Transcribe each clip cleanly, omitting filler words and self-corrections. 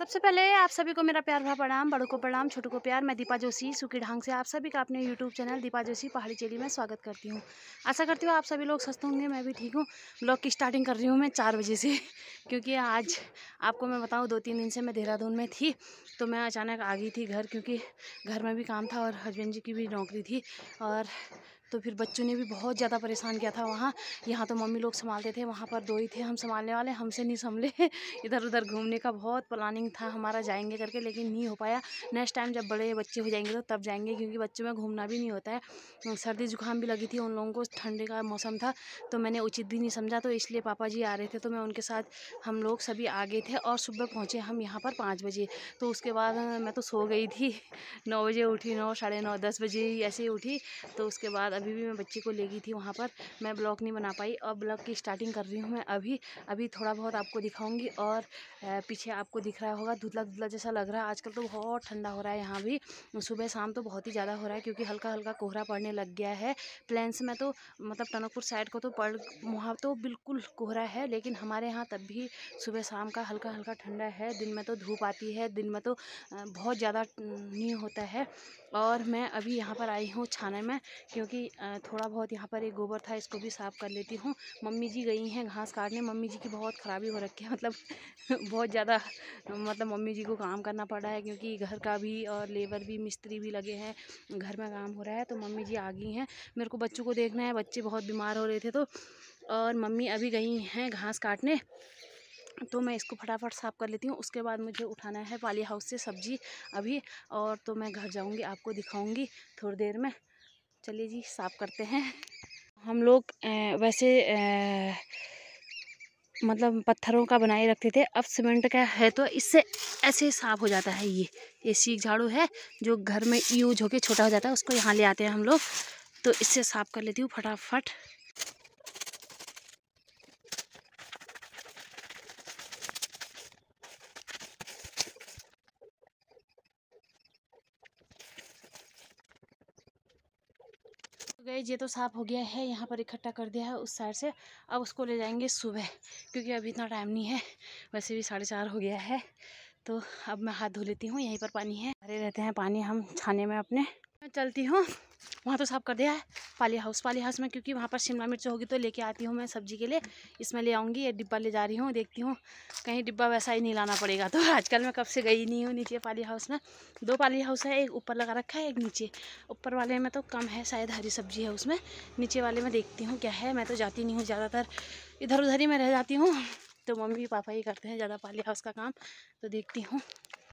सबसे पहले आप सभी को मेरा प्यार भरा प्रणाम, बड़ों को प्रणाम, छोटों को प्यार। मैं दीपा जोशी सुखी ढंग से आप सभी का अपने यूट्यूब चैनल दीपा जोशी पहाड़ी चेली में स्वागत करती हूँ। आशा करती हूँ आप सभी लोग स्वस्थ होंगे, मैं भी ठीक हूँ। ब्लॉग की स्टार्टिंग कर रही हूँ मैं 4 बजे से क्योंकि आज आपको मैं बताऊँ 2-3 दिन से मैं देहरादून में थी, तो मैं अचानक आ गई थी घर, क्योंकि घर में भी काम था और हस्बैंड जी की भी नौकरी थी। और तो फिर बच्चों ने भी बहुत ज़्यादा परेशान किया था वहाँ। यहाँ तो मम्मी लोग संभालते थे, वहाँ पर 2 ही थे हम संभालने वाले, हमसे नहीं संभले। इधर उधर घूमने का बहुत प्लानिंग था हमारा जाएंगे करके, लेकिन नहीं हो पाया। नेक्स्ट टाइम जब बड़े बच्चे हो जाएंगे तो तब जाएंगे, क्योंकि बच्चों में घूमना भी नहीं होता है। सर्दी जुकाम भी लगी थी उन लोगों को, ठंडे का मौसम था, तो मैंने उचित भी नहीं समझा, तो इसलिए पापा जी आ रहे थे तो मैं उनके साथ हम लोग सभी आ गए थे। और सुबह पहुँचे हम यहाँ पर 5 बजे। तो उसके बाद मैं तो सो गई थी, 9 बजे उठी, 9, साढ़े 9, 10 बजे ऐसे ही उठी। तो उसके बाद अभी भी मैं बच्ची को ले गई थी वहाँ पर, मैं ब्लॉग नहीं बना पाई। अब ब्लॉग की स्टार्टिंग कर रही हूँ मैं अभी थोड़ा बहुत आपको दिखाऊंगी। और पीछे आपको दिख रहा होगा धुंधला धुंधला जैसा लग रहा है, आजकल तो बहुत ठंडा हो रहा है यहाँ भी, सुबह शाम तो बहुत ही ज़्यादा हो रहा है, क्योंकि हल्का हल्का कोहरा पड़ने लग गया है। प्लेन्स में तो मतलब टनकपुर साइड को तो पड़, वहाँ तो बिल्कुल कोहरा है, लेकिन हमारे यहाँ तब भी सुबह शाम का हल्का हल्का ठंडा है। दिन में तो धूप आती है, दिन में तो बहुत ज़्यादा नहीं होता है। और मैं अभी यहाँ पर आई हूँ छाने में, क्योंकि थोड़ा बहुत यहाँ पर एक गोबर था, इसको भी साफ़ कर लेती हूँ। मम्मी जी गई हैं घास काटने, मम्मी जी की बहुत ख़राबी हो रखी है, मतलब बहुत ज़्यादा, मतलब मम्मी जी को काम करना पड़ रहा है, क्योंकि घर का भी और लेबर भी, मिस्त्री भी लगे हैं, घर में काम हो रहा है। तो मम्मी जी आ गई हैं, मेरे को बच्चों को देखना है, बच्चे बहुत बीमार हो रहे थे तो, और मम्मी अभी गई हैं घास काटने। तो मैं इसको फटाफट साफ़ कर लेती हूँ, उसके बाद मुझे उठाना है पाली हाउस से सब्ज़ी अभी, और तो मैं घर जाऊँगी, आपको दिखाऊँगी थोड़ी देर में। चलिए जी साफ़ करते हैं हम लोग। वैसे मतलब पत्थरों का बनाए रखते थे, अब सीमेंट का है तो इससे ऐसे साफ़ हो जाता है। ये सीख झाड़ू है जो घर में यूज होके छोटा हो जाता है, उसको यहाँ ले आते हैं हम लोग, तो इससे साफ़ कर लेती हूँ फटाफट। गाइस ये तो साफ़ हो गया है, यहाँ पर इकट्ठा कर दिया है उस साइड से। अब उसको ले जाएंगे सुबह, क्योंकि अभी इतना टाइम नहीं है, वैसे भी 4:30 हो गया है। तो अब मैं हाथ धो लेती हूँ, यहीं पर पानी है, भरे रहते हैं पानी हम छाने में अपने। मैं चलती हूँ, वहाँ तो साफ़ कर दिया है पाली हाउस में, क्योंकि वहाँ पर शिमला मिर्च होगी तो लेके आती हूँ मैं सब्ज़ी के लिए, इसमें ले आऊँगी। ये डिब्बा ले जा रही हूँ, देखती हूँ कहीं डिब्बा वैसा ही नहीं लाना पड़ेगा। तो आजकल मैं कब से गई नहीं हूँ नीचे पाली हाउस में। 2 पाली हाउस है, एक ऊपर लगा रखा है, एक नीचे। ऊपर वाले में तो कम है, शायद हरी सब्ज़ी है उसमें, नीचे वाले में देखती हूँ क्या है। मैं तो जाती नहीं हूँ ज़्यादातर, इधर उधर ही मैं रह जाती हूँ, तो मम्मी पापा ही करते हैं ज़्यादा पाली हाउस का काम, तो देखती हूँ।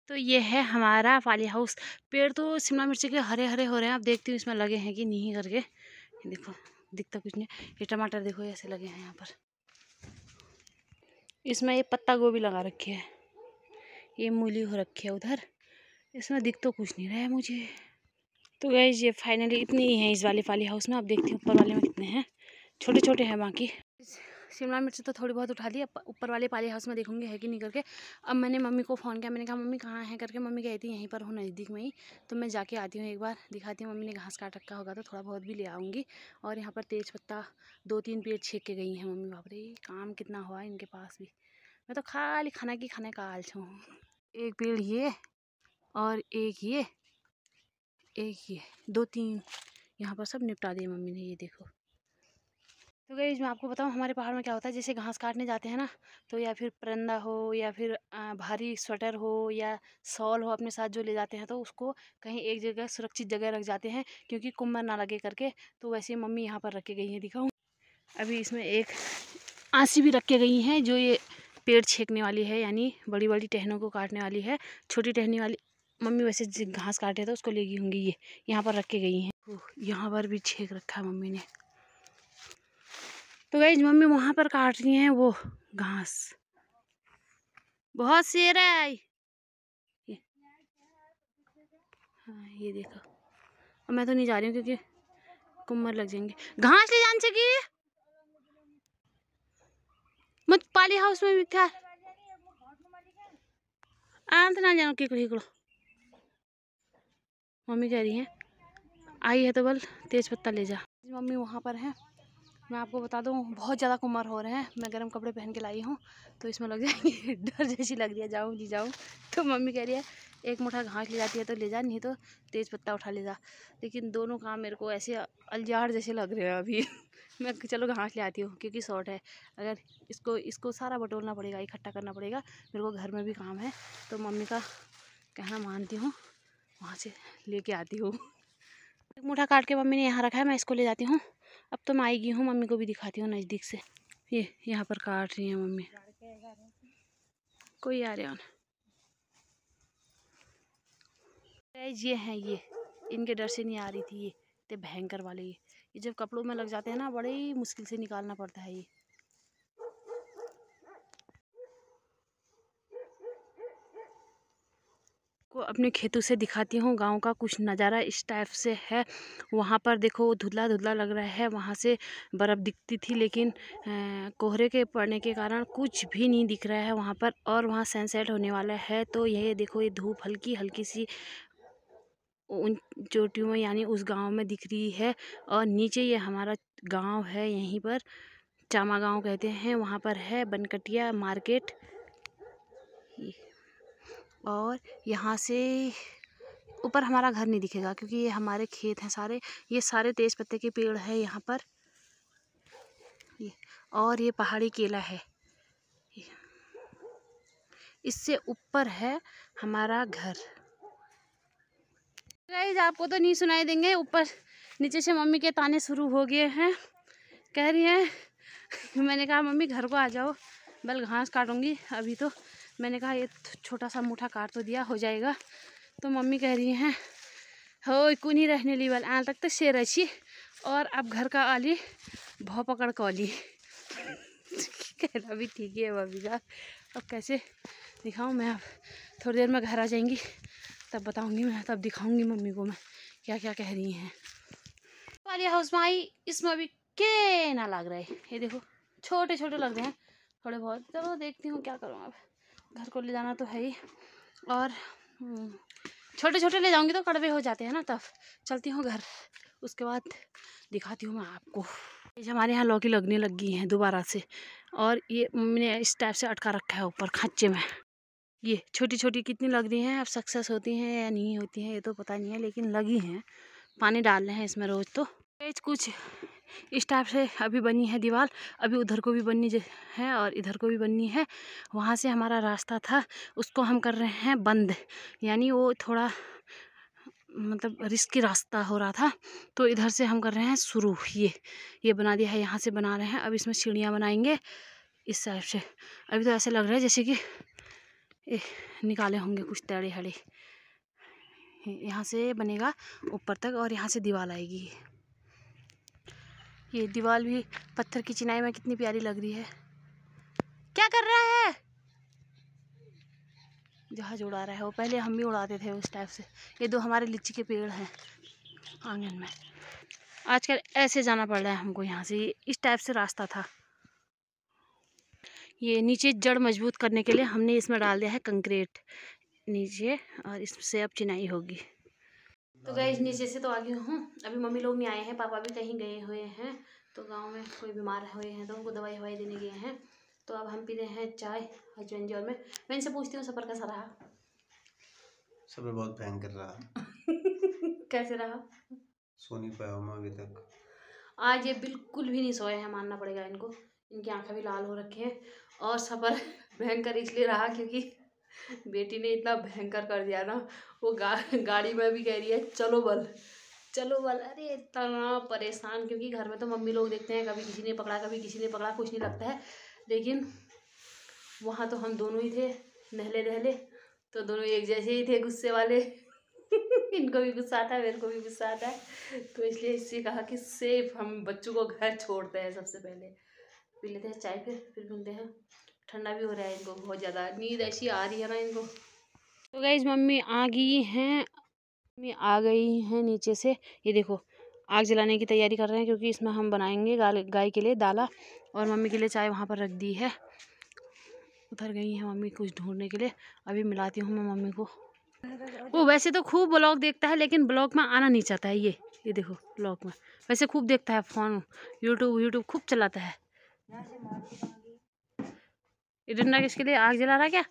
तो ये है हमारा पाली हाउस। पेड़ तो शिमला मिर्च के हरे हरे हो रहे हैं, अब देखती हूँ इसमें लगे हैं कि नहीं करके। देखो दिखता कुछ नहीं, ये टमाटर देखो ऐसे लगे हैं यहाँ पर, इसमें ये पत्ता गोभी लगा रखी है, ये मूली हो रखी है उधर, इसमें दिख तो कुछ नहीं रहा है मुझे। तो गाइस ये फाइनली इतनी ही है इस वाले पाली हाउस में। अब देखती हूँ ऊपर वाले में कितने हैं, छोटे छोटे हैं बाकी। शिमला मिर्च तो थोड़ी बहुत उठा ली, अब ऊपर वाले पाली हाउस में देखूंगी है कि नहीं करके। अब मैंने मम्मी को फ़ोन किया, मैंने कहा मम्मी कहाँ है करके, मम्मी कहती यहीं पर हो नज़दीक में ही। तो मैं जाके आती हूँ, एक बार दिखाती हूँ, मम्मी ने घास काट रखा होगा तो थोड़ा बहुत भी ले आऊँगी। और यहाँ पर तेज़ पत्ता 2-3 पेड़ छेक के गई हैं मम्मी, बाप रे काम कितना हुआ इनके पास भी। मैं तो खाली खाने का आलस हूँ। एक पेड़ ये, और एक ये, 2-3 यहाँ पर सब निपटा दिए मम्मी ने, ये देखो। तो गाइस मैं आपको बताऊं हमारे पहाड़ में क्या होता है, जैसे घास काटने जाते हैं ना, तो या फिर परंदा हो या फिर भारी स्वेटर हो या शॉल हो अपने साथ जो ले जाते हैं, तो उसको कहीं एक जगह सुरक्षित जगह रख जाते हैं, क्योंकि कुम्मर ना लगे करके। तो वैसे मम्मी यहाँ पर रख के गई हैं, दिखाऊँ अभी। इसमें एक आंसी भी रख के गई हैं, जो ये पेड़ छेकने वाली है, यानी बड़ी बड़ी टहनों को काटने वाली है। छोटी टहनी वाली मम्मी वैसे घास काटे तो उसको ले गई होंगी, ये यहाँ पर रख के गई हैं। यहाँ पर भी छेक रखा है मम्मी ने। तो गाइस मम्मी वहाँ पर काट रही हैं वो घास, बहुत शेर है ये। हाँ ये देखो, और मैं तो नहीं जा रही हूँ क्योंकि कुम्मर लग जाएंगे। घास ले जाने की मत पाली हाउस में भी क्या आंत ना जानो किकड़ो। मम्मी कह रही हैं आई है तो बल तेज पत्ता ले जा। मम्मी वहाँ पर है, मैं आपको बता दूँ बहुत ज़्यादा कुम्हार हो रहे हैं। मैं गर्म कपड़े पहन के लाई हूँ तो इसमें लग जाएंगे। डर जैसी लग रही है, जाऊँ जी जाऊँ। तो मम्मी कह रही है एक मुठा घास ले जाती है तो ले जा, नहीं तो तेज़ पत्ता उठा ले जा। लेकिन दोनों काम मेरे को ऐसे अलजार जैसे लग रहे हैं अभी। मैं चलो घास ले आती हूँ क्योंकि शॉर्ट है। अगर इसको सारा बटोरना पड़ेगा, इकट्ठा करना पड़ेगा। मेरे को घर में भी काम है तो मम्मी का कहना मानती हूँ, वहाँ से लेके आती हूँ। एक मुठा काट के मम्मी ने यहाँ रखा है, मैं इसको ले जाती हूँ। अब तो मैं आएगी हूँ, मम्मी को भी दिखाती हूँ नज़दीक से। ये यहाँ पर काट रही है मम्मी। कोई आ रहा है। ये हैं, ये इनके डर से नहीं आ रही थी। ये भयंकर वाले ये जब कपड़ों में लग जाते हैं ना, बड़े ही मुश्किल से निकालना पड़ता है। ये को अपने खेतों से दिखाती हूँ। गांव का कुछ नज़ारा इस टाइप से है। वहाँ पर देखो धुंधला धुंधला लग रहा है। वहाँ से बर्फ़ दिखती थी लेकिन कोहरे के पड़ने के कारण कुछ भी नहीं दिख रहा है वहाँ पर। और वहाँ सनसेट होने वाला है तो ये देखो, ये धूप हल्की हल्की सी उन चोटियों में यानी उस गांव में दिख रही है। और नीचे ये हमारा गांव है, यहीं पर चामा गांव कहते हैं। वहाँ पर है बनकटिया मार्केट। और यहाँ से ऊपर हमारा घर नहीं दिखेगा क्योंकि ये हमारे खेत हैं सारे। ये सारे तेज पत्ते के पेड़ हैं यहाँ पर। और ये पहाड़ी केला है। इससे ऊपर है हमारा घर। गाइस आपको तो नहीं सुनाई देंगे, ऊपर नीचे से मम्मी के ताने शुरू हो गए हैं। कह रही हैं मैंने कहा मम्मी घर को आ जाओ, बल घास काटूंगी अभी। तो मैंने कहा ये छोटा सा मुठा काट तो दिया, हो जाएगा। तो मम्मी कह रही हैं हो कुनी रहने ली बल आल तक तो शेर अच्छी और अब घर का आली भौ पकड़ कौली। कहना भी ठीक है मम्मी का। अब कैसे दिखाऊं मैं? अब थोड़ी देर में घर आ जाएंगी तब बताऊंगी मैं, तब दिखाऊंगी मम्मी को मैं क्या क्या कह रही हैं। वाली हाउस में आई, इसमें अभी के ना लग रहा है। ये देखो छोटे छोटे लग रहे हैं थोड़े बहुत। चलो देखती हूँ क्या करूँ, अब घर को ले जाना तो है ही। और छोटे छोटे ले जाऊंगी तो कड़वे हो जाते हैं ना, तब चलती हूँ घर। उसके बाद दिखाती हूँ मैं आपको। ये हमारे यहाँ लौकी लगने लग गई हैं दोबारा से। और ये मम्मी ने इस टाइप से अटका रखा है ऊपर खांचे में। ये छोटी छोटी कितनी लग रही हैं, अब सक्सेस होती हैं या नहीं होती हैं ये तो पता नहीं है, लेकिन लगी हैं। पानी डाल रहे हैं इसमें रोज़। तो कुछ इस टाइप से अभी बनी है दीवार। अभी उधर को भी बननी है और इधर को भी बननी है। वहाँ से हमारा रास्ता था, उसको हम कर रहे हैं बंद। यानी वो थोड़ा मतलब रिस्की रास्ता हो रहा था तो इधर से हम कर रहे हैं शुरू। ये बना दिया है, यहाँ से बना रहे हैं। अब इसमें सीढ़ियाँ बनाएंगे इस साइड से। अभी तो ऐसे लग रहा है जैसे कि निकाले होंगे कुछ टेढ़े हड़े। यहाँ से बनेगा ऊपर तक और यहाँ से दीवार आएगी। ये दीवार भी पत्थर की चिनाई में कितनी प्यारी लग रही है। क्या कर रहा है? जहाज उड़ा रहा है वो। पहले हम भी उड़ाते थे उस टाइप से। ये दो हमारे लीची के पेड़ हैं आंगन में। आजकल ऐसे जाना पड़ रहा है हमको यहाँ से। इस टाइप से रास्ता था। ये नीचे जड़ मजबूत करने के लिए हमने इसमें डाल दिया है कंक्रीट नीचे, और इससे अब चिनाई होगी। तो गाइस नीचे से तो आ गई हूँ। अभी मम्मी लोग नहीं आए हैं, पापा भी कहीं गए हुए हैं। तो गांव में कोई बीमार हुए हैं तो उनको दवाई ववाई देने गए हैं। तो अब हम पी रहे हैं चाय हस्बैंड जी और मैं इनसे पूछती हूँ सफ़र कैसा रहा। सफ़र बहुत भयंकर रहा। कैसे रहा? सो नहीं पाया हूँ मैं अभी तक। आज ये बिल्कुल भी नहीं सोए हैं, मानना पड़ेगा इनको। इनकी आंखें भी लाल हो रखी हैं। और सफ़र भयंकर इसलिए रहा क्योंकि बेटी ने इतना भयंकर कर दिया ना। वो गाड़ी में भी कह रही है चलो बल चलो बल। अरे इतना परेशान, क्योंकि घर में तो मम्मी लोग देखते हैं कभी किसी ने पकड़ा कभी किसी ने पकड़ा, कुछ नहीं लगता है। लेकिन वहाँ तो हम दोनों ही थे नहले नहले, तो दोनों एक जैसे ही थे गुस्से वाले। इनको भी गुस्सा आता है, मेरे को भी गुस्सा आता है। तो इसलिए इससे कहा कि सेफ हम बच्चों को घर छोड़ते हैं। सबसे पहले पी लेते हैं चाय, फिर मिलते हैं। ठंडा भी हो रहा है इनको बहुत ज़्यादा, नींद ऐसी आ रही है ना इनको। तो गाइस मम्मी आ गई हैं, मम्मी आ गई हैं नीचे से। ये देखो आग जलाने की तैयारी कर रहे हैं क्योंकि इसमें हम बनाएंगे गाय के लिए दाला। और मम्मी के लिए चाय वहाँ पर रख दी है। उधर गई है मम्मी कुछ ढूंढने के लिए। अभी मिलाती हूँ मैं मम्मी को। वो वैसे तो खूब ब्लॉग देखता है लेकिन ब्लॉग में आना नहीं चाहता है ये। ये देखो ब्लॉग में। वैसे खूब देखता है फ़ोन, यूट्यूब खूब चलाता है। ये डंडा किसके लिए आग जला रहा है क्या?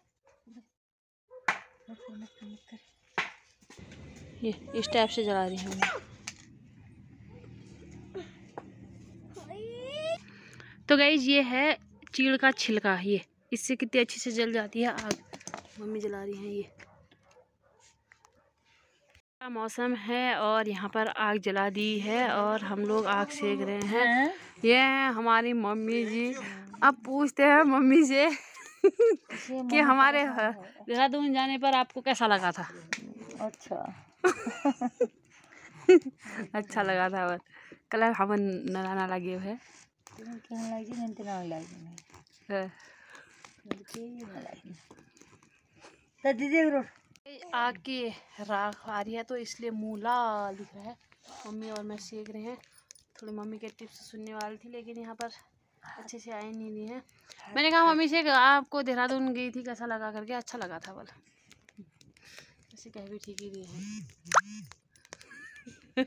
ये इस टाइप से जला रही हूँ। तो गाइस ये है चीड़ का छिलका, ये इससे कितनी अच्छी से जल जाती है आग। मम्मी जला रही हैं। ये मौसम है और यहाँ पर आग जला दी है और हम लोग आग सेक रहे हैं। ये है हमारी मम्मी जी। अब पूछते हैं मम्मी से कि हमारे देहरादून जाने पर आपको कैसा लगा था? अच्छा अच्छा लगा था। और कलर हम नाना लगे हुए हैं। आग की राख आ रही है तो इसलिए मुँह लाल दिख रहा है। मम्मी और मैं सेक रहे हैं। थोड़ी मम्मी के टिप्स सुनने वाली थी लेकिन यहाँ पर अच्छे से आई नहीं दी है। मैंने कहा मम्मी से आपको देहरादून गई थी कैसा लगा करके। अच्छा लगा था बोला। ऐसे कह भी ठीक ही दिए हैं।